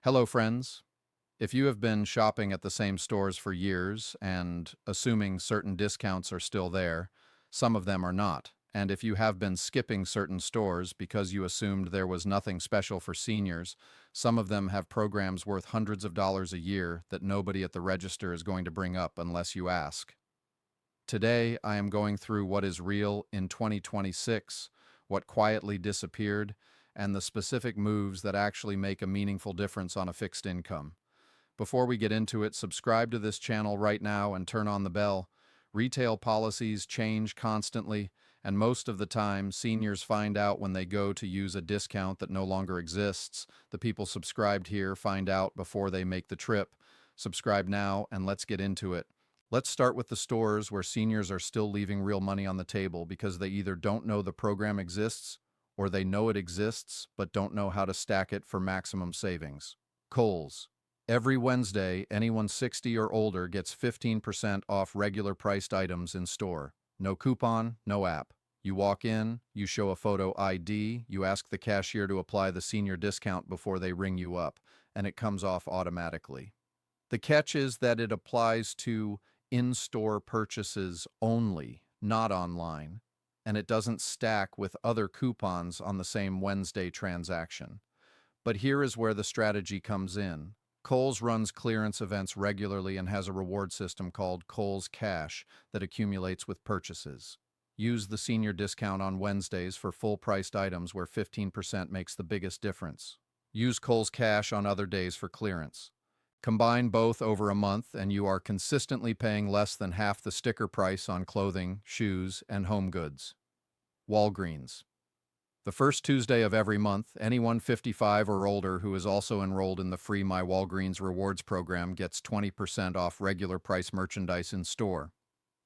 Hello, friends. If you have been shopping at the same stores for years and assuming certain discounts are still there, some of them are not. And if you have been skipping certain stores because you assumed there was nothing special for seniors, some of them have programs worth hundreds of dollars a year that nobody at the register is going to bring up unless you ask. Today, I am going through what is real in 2026, what quietly disappeared, and the specific moves that actually make a meaningful difference on a fixed income. Before we get into it, subscribe to this channel right now and turn on the bell. Retail policies change constantly, and most of the time, seniors find out when they go to use a discount that no longer exists. The people subscribed here find out before they make the trip. Subscribe now, and let's get into it. Let's start with the stores where seniors are still leaving real money on the table because they either don't know the program exists or they know it exists but don't know how to stack it for maximum savings. Kohl's. Every Wednesday, anyone 60 or older gets 15% off regular priced items in store. No coupon, no app. You walk in, you show a photo ID, you ask the cashier to apply the senior discount before they ring you up, and it comes off automatically. The catch is that it applies to in-store purchases only, not online, and it doesn't stack with other coupons on the same Wednesday transaction. But here is where the strategy comes in. Kohl's runs clearance events regularly and has a reward system called Kohl's Cash that accumulates with purchases. Use the senior discount on Wednesdays for full-priced items where 15% makes the biggest difference. Use Kohl's Cash on other days for clearance. Combine both over a month and you are consistently paying less than half the sticker price on clothing, shoes, and home goods. Walgreens. The first Tuesday of every month, anyone 55 or older who is also enrolled in the free My Walgreens Rewards program gets 20% off regular price merchandise in store.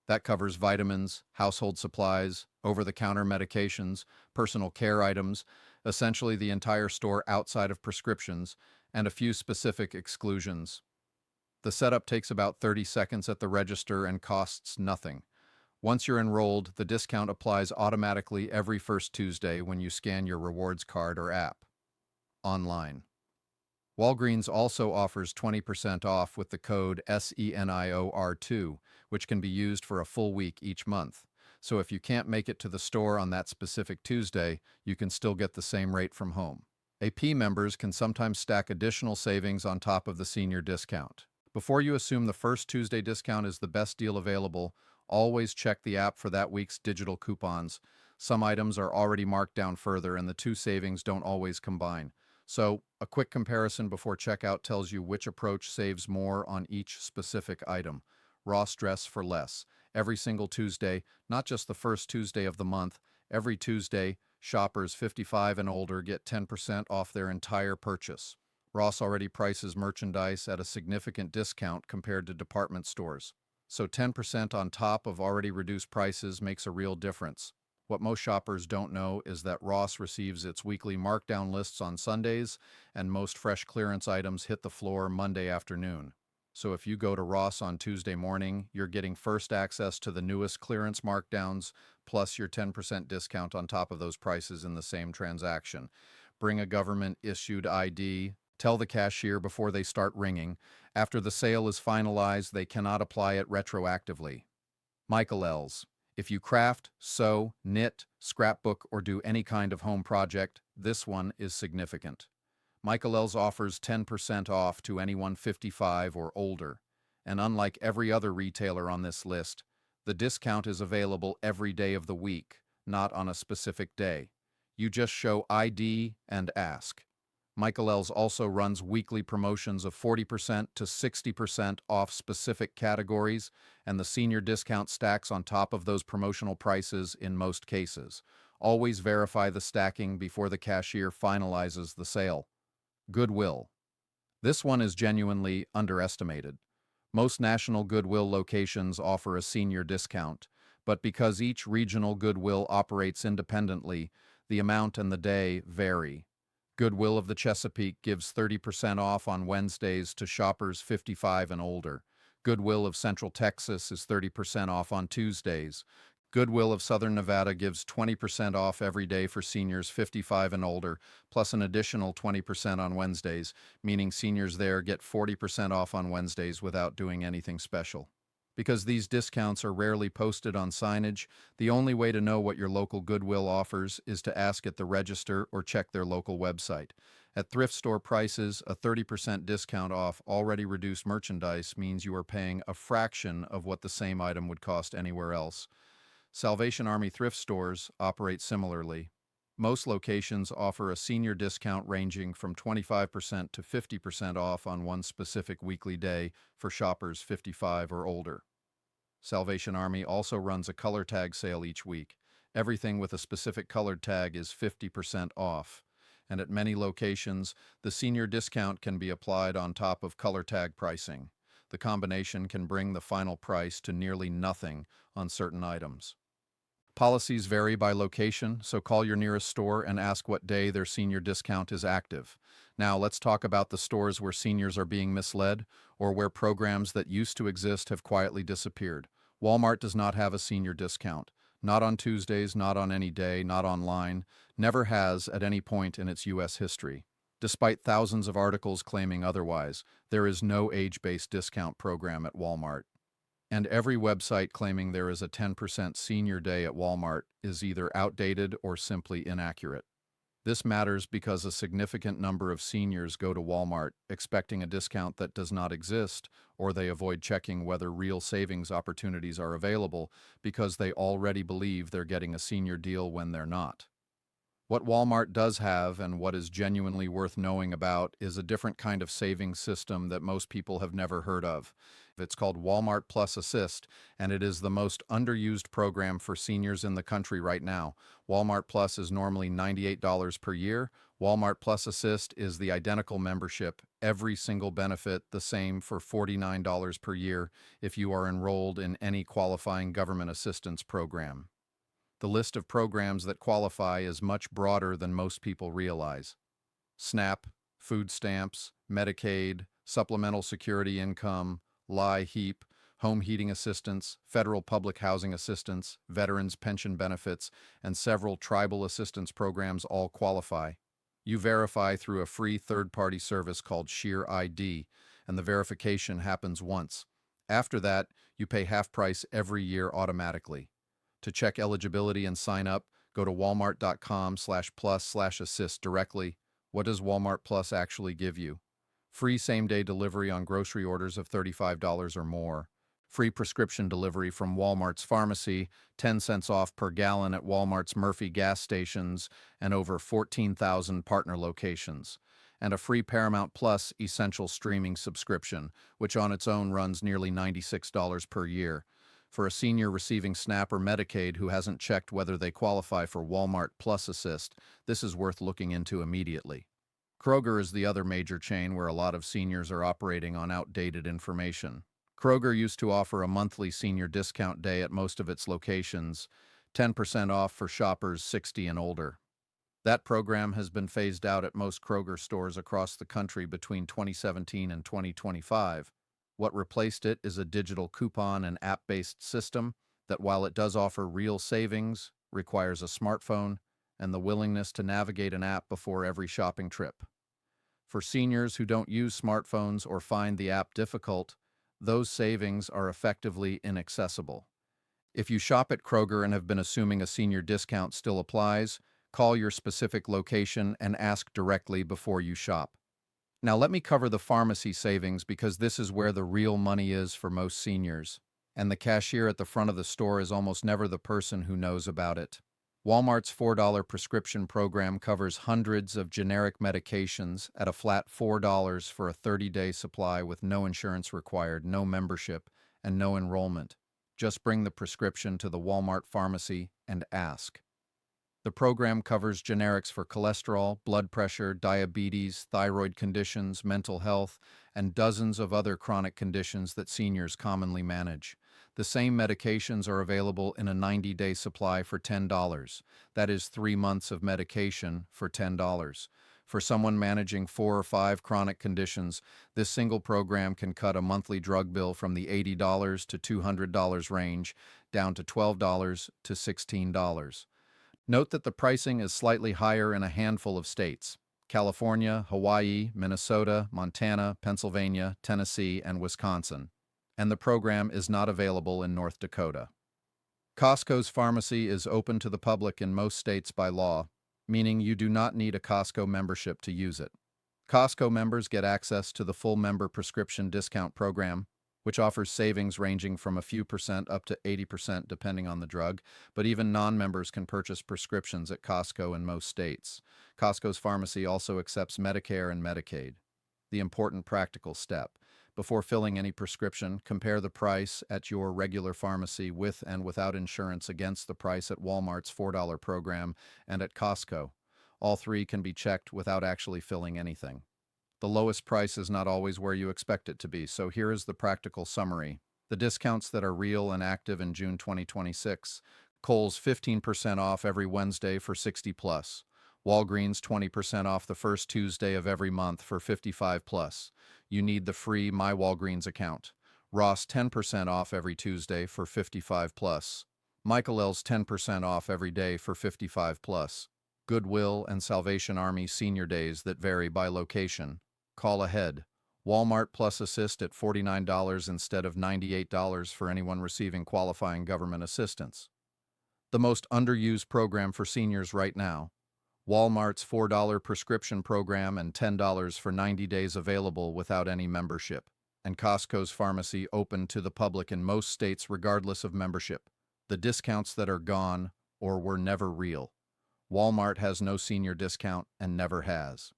That covers vitamins, household supplies, over-the-counter medications, personal care items, essentially the entire store outside of prescriptions, and a few specific exclusions. The setup takes about 30 seconds at the register and costs nothing. Once you're enrolled, the discount applies automatically every first Tuesday when you scan your rewards card or app. Online. Walgreens also offers 20% off with the code SENIOR2, which can be used for a full week each month. So if you can't make it to the store on that specific Tuesday, you can still get the same rate from home. AP members can sometimes stack additional savings on top of the senior discount. Before you assume the first Tuesday discount is the best deal available, always check the app for that week's digital coupons. Some items are already marked down further and the two savings don't always combine. So, a quick comparison before checkout tells you which approach saves more on each specific item. Ross Dress for less. Every single Tuesday, not just the first Tuesday of the month, every Tuesday, shoppers 55 and older get 10% off their entire purchase. Ross already prices merchandise at a significant discount compared to department stores. So 10% on top of already reduced prices makes a real difference. What most shoppers don't know is that Ross receives its weekly markdown lists on Sundays, and most fresh clearance items hit the floor Monday afternoon. So if you go to Ross on Tuesday morning, you're getting first access to the newest clearance markdowns, plus your 10% discount on top of those prices in the same transaction. Bring a government-issued ID. Tell the cashier before they start ringing. After the sale is finalized, they cannot apply it retroactively. Michael L's. If you craft, sew, knit, scrapbook, or do any kind of home project, this one is significant. Michael L's offers 10% off to anyone 55 or older. And unlike every other retailer on this list, the discount is available every day of the week, not on a specific day. You just show ID and ask. Michael L's also runs weekly promotions of 40% to 60% off specific categories, and the senior discount stacks on top of those promotional prices in most cases. Always verify the stacking before the cashier finalizes the sale. Goodwill. This one is genuinely underestimated. Most national Goodwill locations offer a senior discount, but because each regional Goodwill operates independently, the amount and the day vary. Goodwill of the Chesapeake gives 30% off on Wednesdays to shoppers 55 and older. Goodwill of Central Texas is 30% off on Tuesdays. Goodwill of Southern Nevada gives 20% off every day for seniors 55 and older, plus an additional 20% on Wednesdays, meaning seniors there get 40% off on Wednesdays without doing anything special. Because these discounts are rarely posted on signage, the only way to know what your local Goodwill offers is to ask at the register or check their local website. At thrift store prices, a 30% discount off already reduced merchandise means you are paying a fraction of what the same item would cost anywhere else. Salvation Army thrift stores operate similarly. Most locations offer a senior discount ranging from 25% to 50% off on one specific weekly day for shoppers 55 or older. Salvation Army also runs a color tag sale each week. Everything with a specific colored tag is 50% off. And at many locations, the senior discount can be applied on top of color tag pricing. The combination can bring the final price to nearly nothing on certain items. Policies vary by location, so call your nearest store and ask what day their senior discount is active. Now, let's talk about the stores where seniors are being misled or where programs that used to exist have quietly disappeared. Walmart does not have a senior discount. Not on Tuesdays, not on any day, not online, never has at any point in its U.S. history. Despite thousands of articles claiming otherwise, there is no age-based discount program at Walmart. And every website claiming there is a 10% senior day at Walmart is either outdated or simply inaccurate. This matters because a significant number of seniors go to Walmart expecting a discount that does not exist, or they avoid checking whether real savings opportunities are available because they already believe they're getting a senior deal when they're not. What Walmart does have, and what is genuinely worth knowing about, is a different kind of savings system that most people have never heard of. It's called Walmart Plus Assist, and it is the most underused program for seniors in the country right now. Walmart Plus is normally $98 per year. Walmart Plus Assist is the identical membership, every single benefit the same for $49 per year if you are enrolled in any qualifying government assistance program. The list of programs that qualify is much broader than most people realize. SNAP, food stamps, Medicaid, supplemental security income, LIHEAP, home heating assistance, federal public housing assistance, veterans pension benefits, and several tribal assistance programs all qualify. You verify through a free third-party service called Sheer ID, and the verification happens once. After that, you pay half price every year automatically. To check eligibility and sign up, go to walmart.com/plus/assist directly. What does Walmart Plus actually give you? Free same-day delivery on grocery orders of $35 or more. Free prescription delivery from Walmart's pharmacy, 10 cents off per gallon at Walmart's Murphy gas stations, and over 14,000 partner locations. And a free Paramount Plus essential streaming subscription, which on its own runs nearly $96 per year. For a senior receiving SNAP or Medicaid who hasn't checked whether they qualify for Walmart Plus Assist, this is worth looking into immediately. Kroger is the other major chain where a lot of seniors are operating on outdated information. Kroger used to offer a monthly senior discount day at most of its locations, 10% off for shoppers 60 and older. That program has been phased out at most Kroger stores across the country between 2017 and 2025. What replaced it is a digital coupon and app-based system that, while it does offer real savings, requires a smartphone and the willingness to navigate an app before every shopping trip. For seniors who don't use smartphones or find the app difficult, those savings are effectively inaccessible. If you shop at Kroger and have been assuming a senior discount still applies, call your specific location and ask directly before you shop. Now let me cover the pharmacy savings because this is where the real money is for most seniors, and the cashier at the front of the store is almost never the person who knows about it. Walmart's $4 prescription program covers hundreds of generic medications at a flat $4 for a 30-day supply with no insurance required, no membership, and no enrollment. Just bring the prescription to the Walmart pharmacy and ask. The program covers generics for cholesterol, blood pressure, diabetes, thyroid conditions, mental health, and dozens of other chronic conditions that seniors commonly manage. The same medications are available in a 90-day supply for $10. That is 3 months of medication for $10. For someone managing 4 or 5 chronic conditions, this single program can cut a monthly drug bill from the $80 to $200 range down to $12 to $16. Note that the pricing is slightly higher in a handful of states: California, Hawaii, Minnesota, Montana, Pennsylvania, Tennessee, and Wisconsin. And the program is not available in North Dakota. Costco's pharmacy is open to the public in most states by law, meaning you do not need a Costco membership to use it. Costco members get access to the full member prescription discount program, which offers savings ranging from a few percent up to 80% depending on the drug, but even non-members can purchase prescriptions at Costco in most states. Costco's pharmacy also accepts Medicare and Medicaid. The important practical step: before filling any prescription, compare the price at your regular pharmacy with and without insurance against the price at Walmart's $4 program and at Costco. All three can be checked without actually filling anything. The lowest price is not always where you expect it to be, so here is the practical summary. The discounts that are real and active in June 2026. Kohl's 15% off every Wednesday for 60 plus. Walgreens 20% off the first Tuesday of every month for 55 plus. You need the free My Walgreens account. Ross 10% off every Tuesday for 55 plus. Michael L's 10% off every day for 55 plus. Goodwill and Salvation Army senior days that vary by location. Call ahead. Walmart Plus Assist at $49 instead of $98 for anyone receiving qualifying government assistance. The most underused program for seniors right now. Walmart's $4 prescription program and $10 for 90 days available without any membership. And Costco's pharmacy open to the public in most states regardless of membership. The discounts that are gone or were never real. Walmart has no senior discount and never has.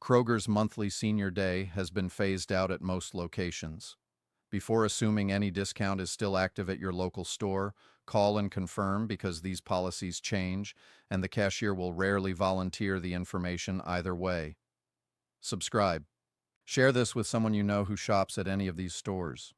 Kroger's monthly senior day has been phased out at most locations. Before assuming any discount is still active at your local store, call and confirm because these policies change, and the cashier will rarely volunteer the information either way. Subscribe. Share this with someone you know who shops at any of these stores.